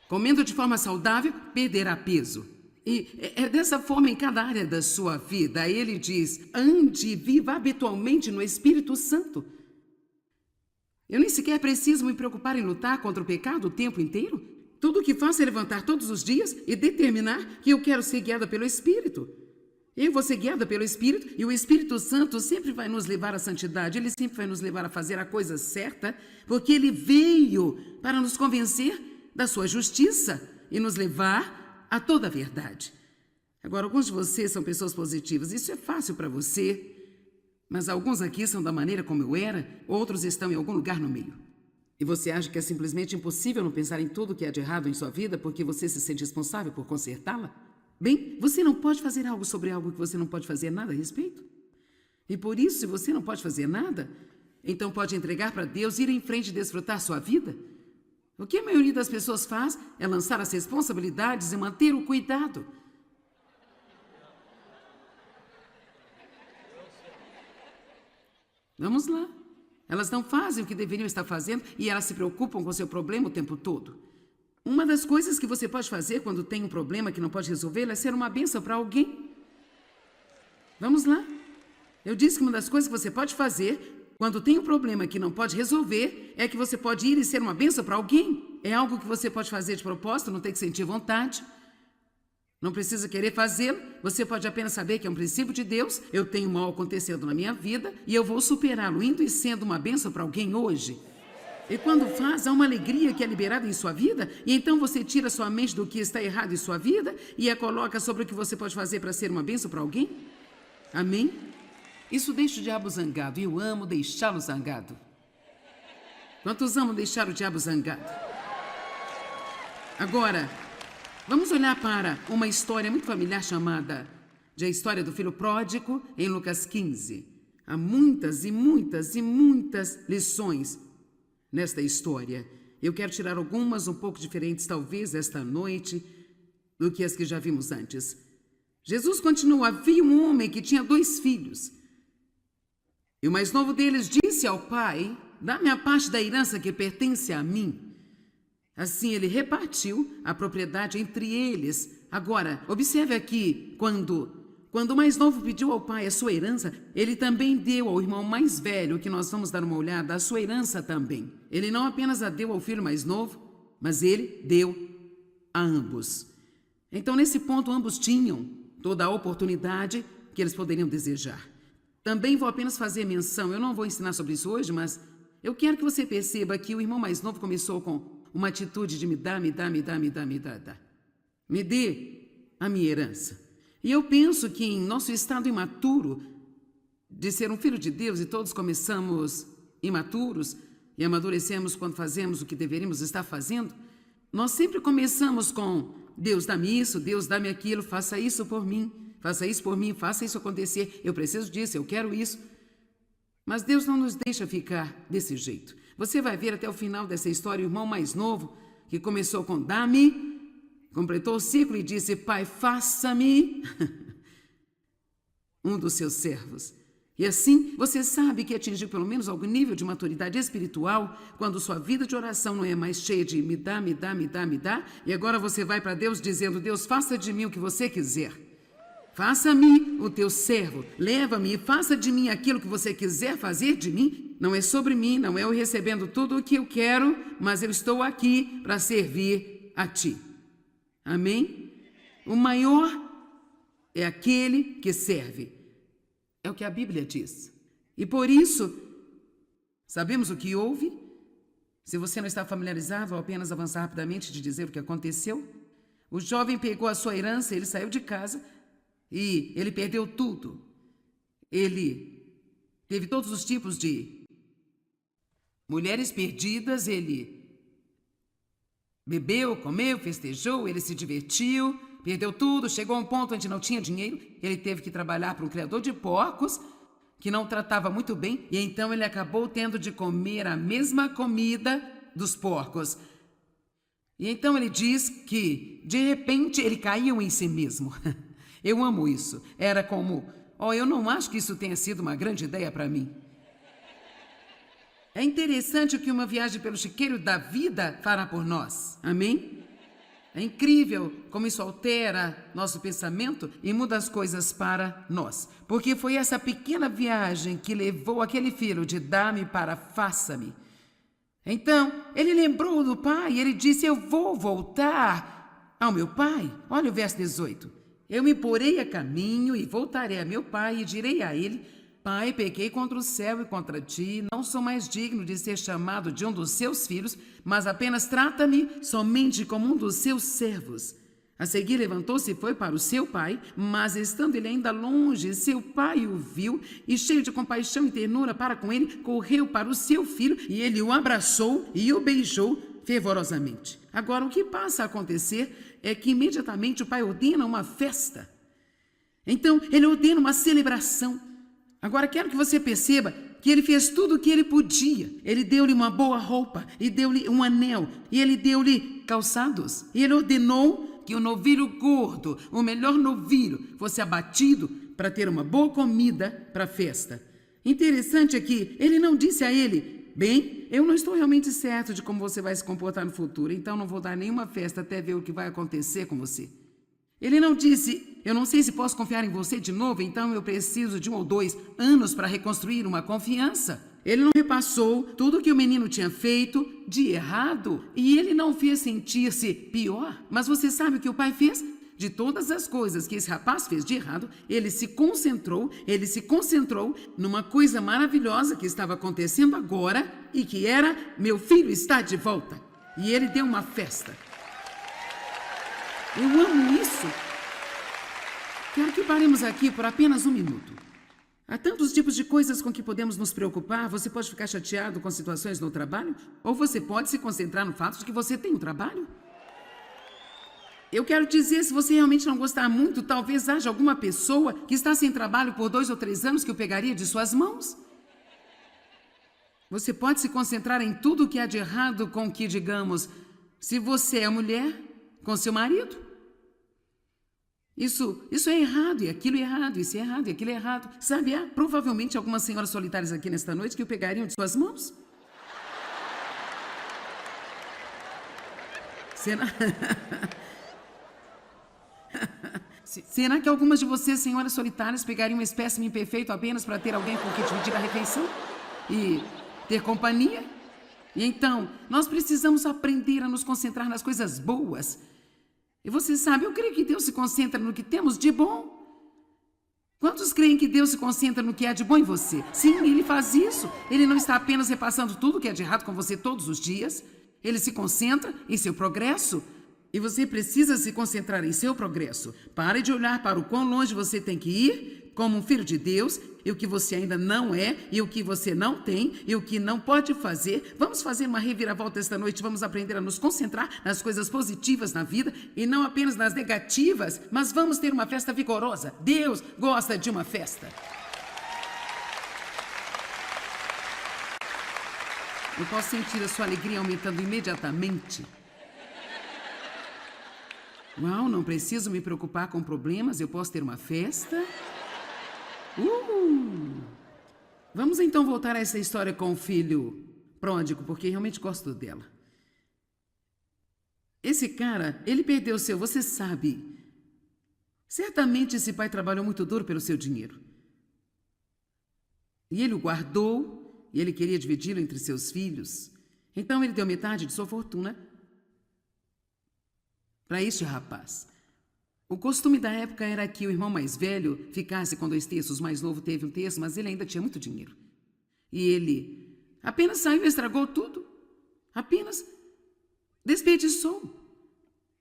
Comendo de forma saudável, perderá peso. E é dessa forma em cada área da sua vida. Aí ele diz, ande e viva habitualmente no Espírito Santo. Eu nem sequer preciso me preocupar em lutar contra o pecado o tempo inteiro. Tudo o que faço é levantar todos os dias e determinar que eu quero ser guiada pelo Espírito. Eu vou ser guiada pelo Espírito e o Espírito Santo sempre vai nos levar à santidade. Ele sempre vai nos levar a fazer a coisa certa, porque ele veio para nos convencer da sua justiça e nos levar a toda a verdade. Agora, alguns de vocês são pessoas positivas. Isso é fácil para você, mas alguns aqui são da maneira como eu era, outros estão em algum lugar no meio. E você acha que é simplesmente impossível não pensar em tudo que há de errado em sua vida porque você se sente responsável por consertá-la? Bem, você não pode fazer algo sobre algo que você não pode fazer nada a respeito. E por isso, se você não pode fazer nada, então pode entregar para Deus, ir em frente e desfrutar sua vida. O que a maioria das pessoas faz é lançar as responsabilidades e manter o cuidado. Vamos lá. Elas não fazem o que deveriam estar fazendo e elas se preocupam com o seu problema o tempo todo. Uma das coisas que você pode fazer quando tem um problema que não pode resolver é ser uma bênção para alguém. Vamos lá. Eu disse que uma das coisas que você pode fazer quando tem um problema que não pode resolver, é que você pode ir e ser uma bênção para alguém. É algo que você pode fazer de propósito, não tem que sentir vontade. Não precisa querer fazê-lo, você pode apenas saber que é um princípio de Deus, eu tenho mal acontecendo na minha vida e eu vou superá-lo indo e sendo uma bênção para alguém hoje. E quando faz, há uma alegria que é liberada em sua vida, e então você tira sua mente do que está errado em sua vida e a coloca sobre o que você pode fazer para ser uma bênção para alguém. Amém? Isso deixa o diabo zangado, e eu amo deixá-lo zangado. Quantos amam deixar o diabo zangado? Agora, vamos olhar para uma história muito familiar chamada de a história do filho pródigo em Lucas 15. Há muitas e muitas e muitas lições nesta história. Eu quero tirar algumas um pouco diferentes, talvez, esta noite, do que as que já vimos antes. Jesus continua, havia um homem que tinha 2 filhos. E o mais novo deles disse ao pai, dá-me a parte da herança que pertence a mim. Assim ele repartiu a propriedade entre eles. Agora, observe aqui, quando o mais novo pediu ao pai a sua herança, ele também deu ao irmão mais velho, que nós vamos dar uma olhada, a sua herança também. Ele não apenas a deu ao filho mais novo, mas ele deu a ambos. Então, nesse ponto, ambos tinham toda a oportunidade que eles poderiam desejar. Também vou apenas fazer menção, eu não vou ensinar sobre isso hoje, mas eu quero que você perceba que o irmão mais novo começou com uma atitude de me dá. Me dê a minha herança. E eu penso que em nosso estado imaturo, de ser um filho de Deus, e todos começamos imaturos e amadurecemos quando fazemos o que deveríamos estar fazendo, nós sempre começamos com Deus dá-me isso, Deus dá-me aquilo, faça isso por mim. Faça isso por mim, faça isso acontecer. Eu preciso disso, eu quero isso. Mas Deus não nos deixa ficar desse jeito. Você vai ver até o final dessa história o irmão mais novo, que começou com dá-me, completou o ciclo e disse: Pai, faça-me um dos seus servos. E assim, você sabe que atingiu pelo menos algum nível de maturidade espiritual quando sua vida de oração não é mais cheia de me dá, me dá, me dá, me dá, e agora você vai para Deus dizendo: Deus, faça de mim o que você quiser. Faça-me o teu servo, leva-me e faça de mim aquilo que você quiser fazer de mim. Não é sobre mim, não é eu recebendo tudo o que eu quero, mas eu estou aqui para servir a ti. Amém? O maior é aquele que serve. É o que a Bíblia diz. E por isso, sabemos o que houve? Se você não está familiarizado, vou apenas avançar rapidamente de dizer o que aconteceu. O jovem pegou a sua herança, ele saiu de casa e ele perdeu tudo. Ele teve todos os tipos de mulheres perdidas, ele bebeu, comeu, festejou, ele se divertiu, perdeu tudo, chegou a um ponto onde não tinha dinheiro, ele teve que trabalhar para um criador de porcos, que não o tratava muito bem, e então ele acabou tendo de comer a mesma comida dos porcos. E então ele diz que, de repente, ele caiu em si mesmo. Eu amo isso. Era como, eu não acho que isso tenha sido uma grande ideia para mim. É interessante o que uma viagem pelo chiqueiro da vida fará por nós. Amém? É incrível como isso altera nosso pensamento e muda as coisas para nós. Porque foi essa pequena viagem que levou aquele filho de dá-me para faça-me. Então, ele lembrou do pai e ele disse: eu vou voltar ao meu pai. Olha o verso 18. Eu me porei a caminho e voltarei a meu pai e direi a ele: Pai, pequei contra o céu e contra ti, não sou mais digno de ser chamado de um dos seus filhos, mas apenas trata-me somente como um dos seus servos. A seguir levantou-se e foi para o seu pai, mas estando ele ainda longe, seu pai o viu e, cheio de compaixão e ternura para com ele, correu para o seu filho e ele o abraçou e o beijou fervorosamente. Agora, o que passa a acontecer é que imediatamente o pai ordena uma festa. Então, ele ordena uma celebração. Agora, quero que você perceba que ele fez tudo o que ele podia. Ele deu-lhe uma boa roupa, e deu-lhe um anel, e ele deu-lhe calçados. E ele ordenou que o novilho gordo, o melhor novilho, fosse abatido para ter uma boa comida para a festa. Interessante é que ele não disse a ele: bem, eu não estou realmente certo de como você vai se comportar no futuro, então não vou dar nenhuma festa até ver o que vai acontecer com você. Ele não disse: eu não sei se posso confiar em você de novo, então eu preciso de 1 ou 2 anos para reconstruir uma confiança. Ele não repassou tudo o que o menino tinha feito de errado e ele não fez sentir-se pior. Mas você sabe o que o pai fez? De todas as coisas que esse rapaz fez de errado, ele se concentrou numa coisa maravilhosa que estava acontecendo agora e que era: meu filho está de volta. E ele deu uma festa. Eu amo isso. Quero que paremos aqui por apenas 1 minuto. Há tantos tipos de coisas com que podemos nos preocupar. Você pode ficar chateado com situações no trabalho, ou você pode se concentrar no fato de que você tem um trabalho. Eu quero dizer, se você realmente não gostar muito, talvez haja alguma pessoa que está sem trabalho por 2 ou 3 anos que o pegaria de suas mãos. Você pode se concentrar em tudo o que há de errado com o que, digamos, se você é mulher, com seu marido. Isso é errado, e aquilo é errado, isso é errado, e aquilo é errado. Sabe, há provavelmente algumas senhoras solitárias aqui nesta noite que o pegariam de suas mãos. Será que algumas de vocês, senhoras solitárias, pegariam um espécime imperfeito apenas para ter alguém com quem dividir a refeição? E ter companhia? E então, nós precisamos aprender a nos concentrar nas coisas boas. E você sabe, eu creio que Deus se concentra no que temos de bom. Quantos creem que Deus se concentra no que há de bom em você? Sim, Ele faz isso. Ele não está apenas repassando tudo o que é de errado com você todos os dias. Ele se concentra em seu progresso. E você precisa se concentrar em seu progresso. Pare de olhar para o quão longe você tem que ir, como um filho de Deus, e o que você ainda não é, e o que você não tem, e o que não pode fazer. Vamos fazer uma reviravolta esta noite. Vamos aprender a nos concentrar nas coisas positivas na vida e não apenas nas negativas, mas vamos ter uma festa vigorosa. Deus gosta de uma festa. Eu posso sentir a sua alegria aumentando imediatamente. Uau, não preciso me preocupar com problemas, eu posso ter uma festa. Vamos então voltar a essa história com o filho pródigo, porque realmente gosto dela. Esse cara, ele perdeu o seu, você sabe. Certamente esse pai trabalhou muito duro pelo seu dinheiro. E ele o guardou, e ele queria dividi-lo entre seus filhos. Então ele deu metade de sua fortuna para este rapaz. O costume da época era que o irmão mais velho ficasse com 2 terços, o mais novo teve 1 terço, mas ele ainda tinha muito dinheiro. E ele apenas saiu e estragou tudo. Apenas desperdiçou.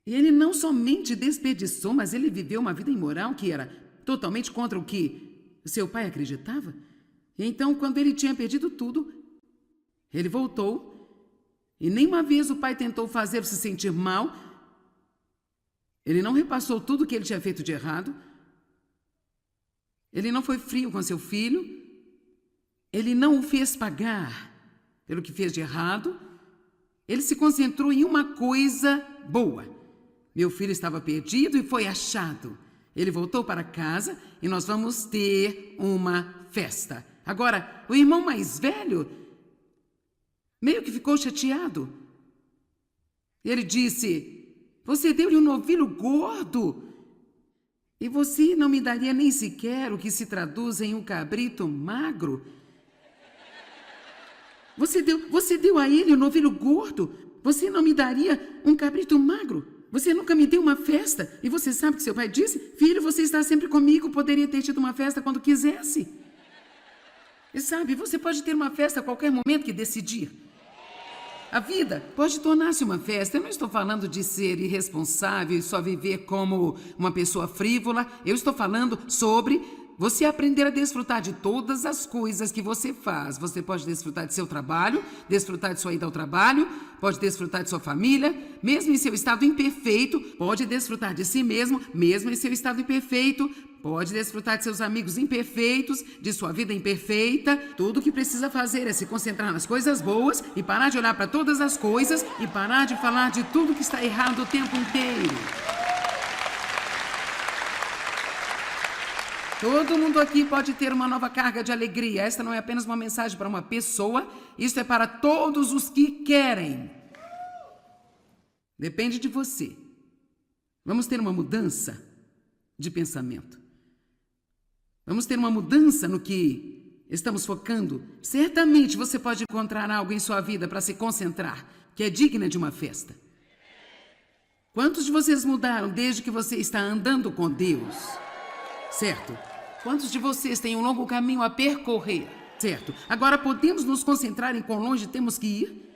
E ele não somente desperdiçou, mas ele viveu uma vida imoral que era totalmente contra o que seu pai acreditava. E então, quando ele tinha perdido tudo, ele voltou e nenhuma vez o pai tentou fazê-lo se sentir mal. Ele não repassou tudo o que ele tinha feito de errado. Ele não foi frio com seu filho. Ele não o fez pagar pelo que fez de errado. Ele se concentrou em uma coisa boa. Meu filho estava perdido e foi achado. Ele voltou para casa e nós vamos ter uma festa. Agora, o irmão mais velho meio que ficou chateado. Ele disse: você deu-lhe um novilho gordo e você não me daria nem sequer o que se traduz em um cabrito magro? Você deu a ele um novilho gordo, você não me daria um cabrito magro? Você nunca me deu uma festa. E você sabe o que seu pai disse? Filho, você está sempre comigo, poderia ter tido uma festa quando quisesse. E sabe, você pode ter uma festa a qualquer momento que decidir. A vida pode tornar-se uma festa. Eu não estou falando de ser irresponsável e só viver como uma pessoa frívola. Eu estou falando sobre você aprender a desfrutar de todas as coisas que você faz. Você pode desfrutar de seu trabalho, desfrutar de sua ida ao trabalho, pode desfrutar de sua família, mesmo em seu estado imperfeito, pode desfrutar de si mesmo, mesmo em seu estado imperfeito, pode desfrutar de seus amigos imperfeitos, de sua vida imperfeita. Tudo o que precisa fazer é se concentrar nas coisas boas e parar de olhar para todas as coisas e parar de falar de tudo que está errado o tempo inteiro. Todo mundo aqui pode ter uma nova carga de alegria. Esta não é apenas uma mensagem para uma pessoa, isso é para todos os que querem. Depende de você. Vamos ter uma mudança de pensamento. Vamos ter uma mudança no que estamos focando. Certamente você pode encontrar algo em sua vida para se concentrar, que é digna de uma festa. Quantos de vocês mudaram desde que você está andando com Deus? Certo? Quantos de vocês têm um longo caminho a percorrer? Certo? Agora podemos nos concentrar em quão longe temos que ir?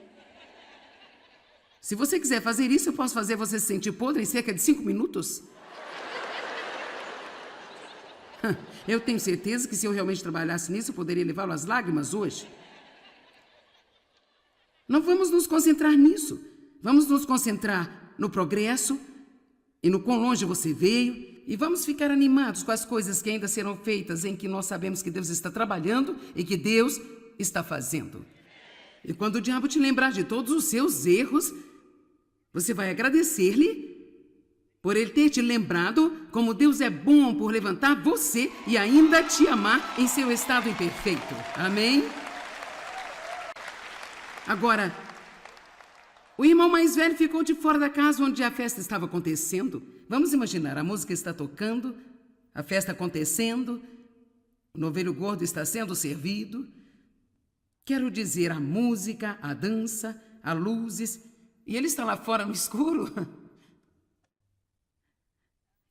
Se você quiser fazer isso, eu posso fazer você se sentir podre em cerca de 5 minutos? Eu tenho certeza que se eu realmente trabalhasse nisso, eu poderia levá-lo às lágrimas hoje. Não vamos nos concentrar nisso. Vamos nos concentrar no progresso e no quão longe você veio. E vamos ficar animados com as coisas que ainda serão feitas, em que nós sabemos que Deus está trabalhando e que Deus está fazendo. E quando o diabo te lembrar de todos os seus erros, você vai agradecer-lhe por ele ter te lembrado como Deus é bom por levantar você e ainda te amar em seu estado imperfeito. Amém? Agora, o irmão mais velho ficou de fora da casa onde a festa estava acontecendo. Vamos imaginar, a música está tocando, a festa acontecendo, o novilho gordo está sendo servido. Quero dizer, a música, a dança, as luzes, e ele está lá fora no escuro.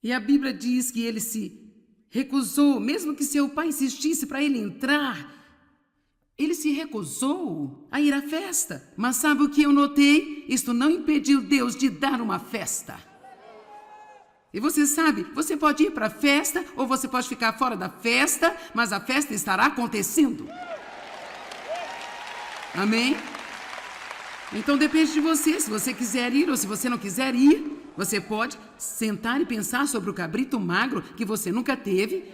E a Bíblia diz que ele se recusou, mesmo que seu pai insistisse para ele entrar. Ele se recusou a ir à festa. Mas sabe o que eu notei? Isto não impediu Deus de dar uma festa. E você sabe, você pode ir para a festa ou você pode ficar fora da festa, mas a festa estará acontecendo. Amém? Então depende de você, se você quiser ir ou se você não quiser ir, você pode sentar e pensar sobre o cabrito magro que você nunca teve,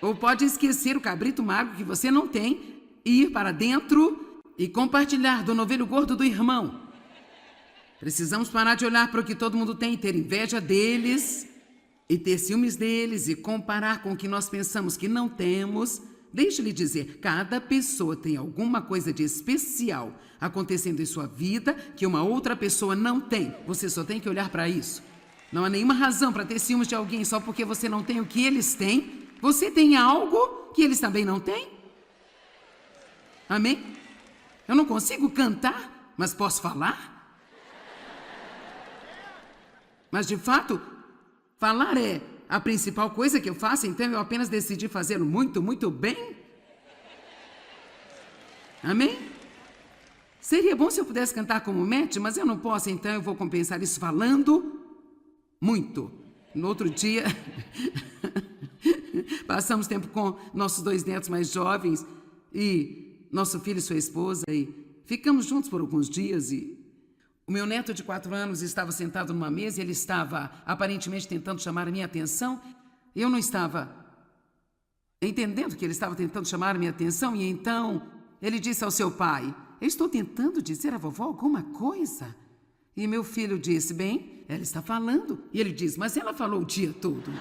ou pode esquecer o cabrito magro que você não tem, ir para dentro e compartilhar do novilho gordo do irmão. Precisamos parar de olhar para o que todo mundo tem e ter inveja deles, e ter ciúmes deles, e comparar com o que nós pensamos que não temos. Deixe-lhe dizer, cada pessoa tem alguma coisa de especial acontecendo em sua vida que uma outra pessoa não tem. Você só tem que olhar para isso. Não há nenhuma razão para ter ciúmes de alguém só porque você não tem o que eles têm. Você tem algo que eles também não têm? Amém? Eu não consigo cantar, mas posso falar? Mas de fato, falar é a principal coisa que eu faço, então eu apenas decidi fazê-lo muito, muito bem. Amém? Seria bom se eu pudesse cantar como Matt, mas eu não posso, então eu vou compensar isso falando muito. No outro dia, passamos tempo com nossos 2 netos mais jovens e nosso filho e sua esposa e ficamos juntos por alguns dias e o meu neto de 4 anos estava sentado numa mesa e ele estava aparentemente tentando chamar a minha atenção. Eu não estava entendendo que ele estava tentando chamar a minha atenção e então ele disse ao seu pai, eu estou tentando dizer à vovó alguma coisa. E meu filho disse, bem, ela está falando. E ele disse, mas ela falou o dia todo.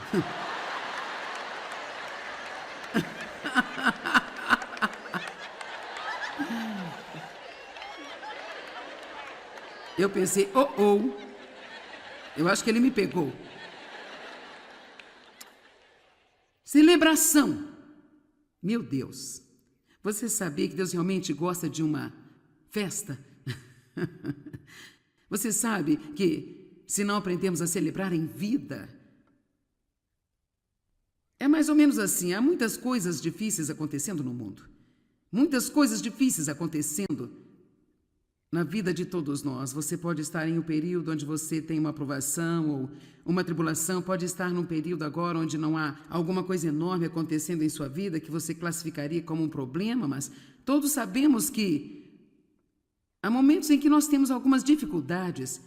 Eu pensei, eu acho que ele me pegou. Celebração. Meu Deus, você sabia que Deus realmente gosta de uma festa? Você sabe que se não aprendemos a celebrar em vida, é mais ou menos assim, há muitas coisas difíceis acontecendo no mundo. Muitas coisas difíceis acontecendo na vida de todos nós. Você pode estar em um período onde você tem uma aprovação ou uma tribulação, pode estar num período agora onde não há alguma coisa enorme acontecendo em sua vida que você classificaria como um problema, mas todos sabemos que há momentos em que nós temos algumas dificuldades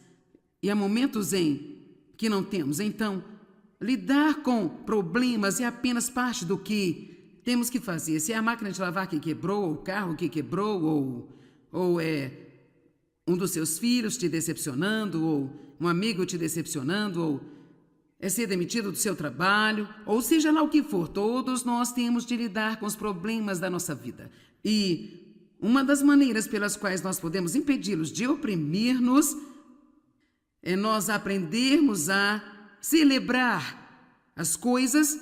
e há momentos em que não temos. Então, lidar com problemas é apenas parte do que temos que fazer. Se é a máquina de lavar que quebrou, ou o carro que quebrou, ou é um dos seus filhos te decepcionando, ou um amigo te decepcionando, ou é ser demitido do seu trabalho, ou seja lá o que for, todos nós temos de lidar com os problemas da nossa vida. E uma das maneiras pelas quais nós podemos impedi-los de oprimir-nos é nós aprendermos a celebrar as coisas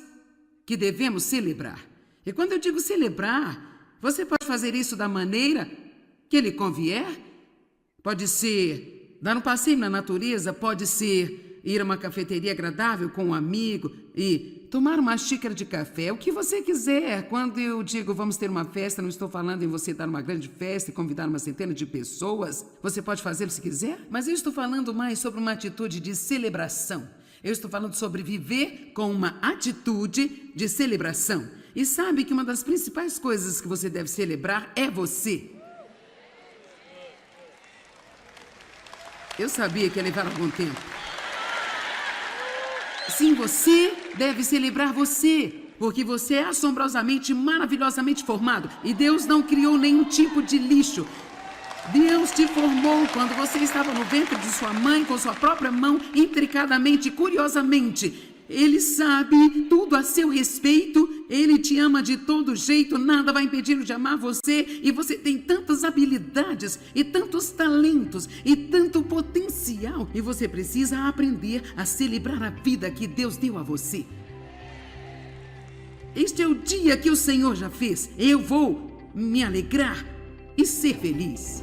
que devemos celebrar. E quando eu digo celebrar, você pode fazer isso da maneira que lhe convier. Pode ser dar um passeio na natureza, pode ser ir a uma cafeteria agradável com um amigo e tomar uma xícara de café, o que você quiser. Quando eu digo vamos ter uma festa, não estou falando em você dar uma grande festa e convidar uma centena de pessoas. Você pode fazê-lo se quiser, mas eu estou falando mais sobre uma atitude de celebração. Eu estou falando sobre viver com uma atitude de celebração. E sabe que uma das principais coisas que você deve celebrar é você. Eu sabia que ia levar algum tempo. Sim, você deve celebrar você, porque você é assombrosamente, maravilhosamente formado. E Deus não criou nenhum tipo de lixo. Deus te formou quando você estava no ventre de sua mãe, com sua própria mão, intricadamente, curiosamente. Ele sabe tudo a seu respeito, Ele te ama de todo jeito, nada vai impedi-lo de amar você, e você tem tantas habilidades, e tantos talentos, e tanto potencial, e você precisa aprender a celebrar a vida que Deus deu a você. Este é o dia que o Senhor já fez, eu vou me alegrar e ser feliz.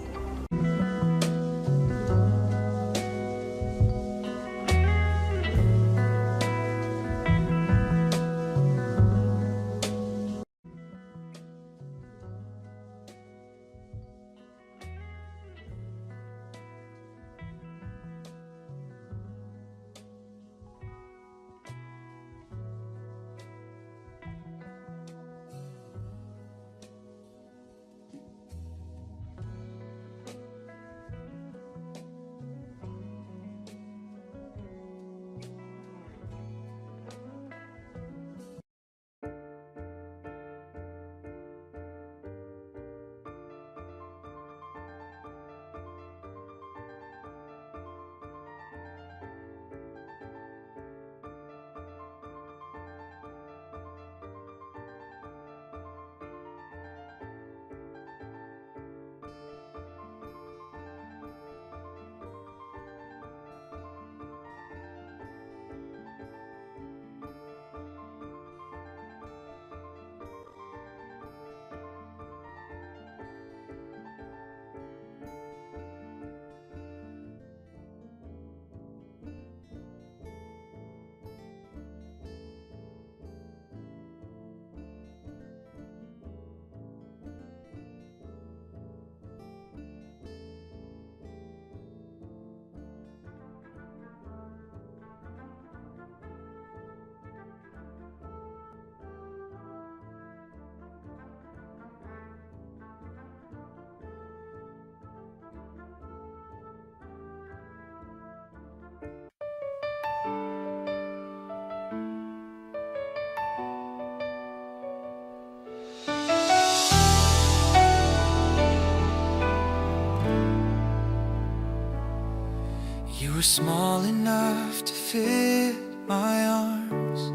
small enough to fit my arms.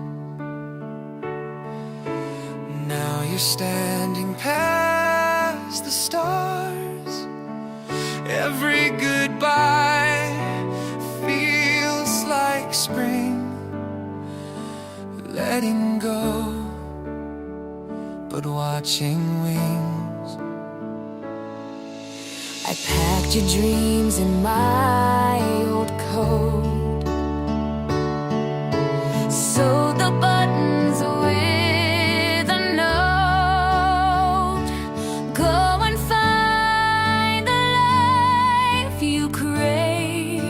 Now you're standing past the stars. Every goodbye feels like spring. Letting go, but watching wings. I packed your dreams in my old coat, sewed the buttons with a note. Go and find the life you crave.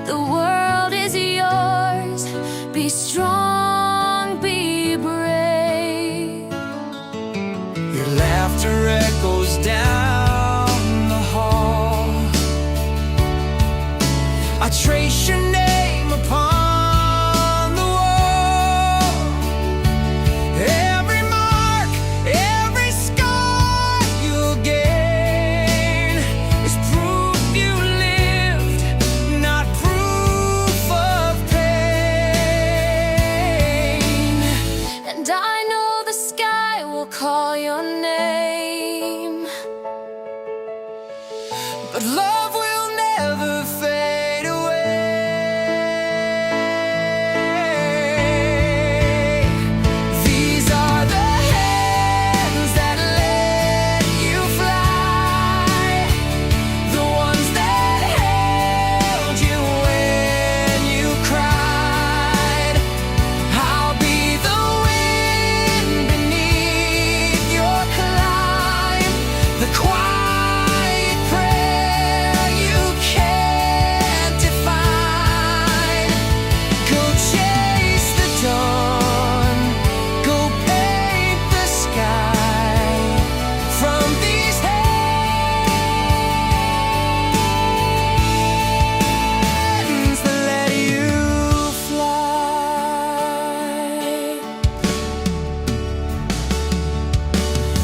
The world is yours. Be strong, be brave. Your laughter echoes down the hall. I trace your name upon the wall. Every mark, every scar you'll gain is proof you lived, not proof of pain. And I know the sky will call your name, But love will never fade away. These are the hands that let you fly, the ones that held you when you cried. I'll be the wind beneath your climb, the quiet prayer you can't define. Go chase the dawn, go paint the sky from these hands that let you fly.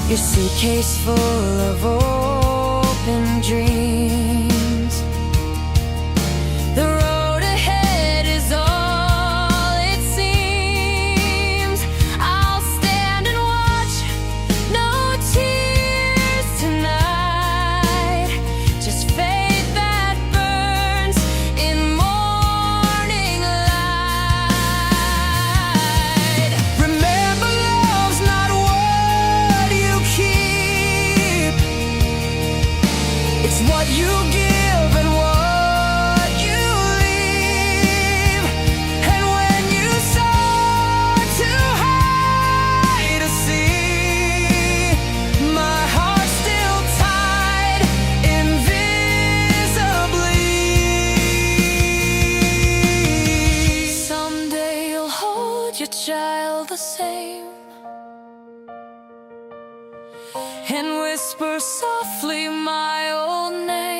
Your suitcase full of open dreams. The road ahead is all it seems. I'll stand and watch, no tears tonight. Just faith that burns in morning light. Remember, love's not what you keep, it's what you give and what you leave. And when you soar too high to see, my heart's still tied invisibly. Someday you'll hold your child the same and whisper softly my old name.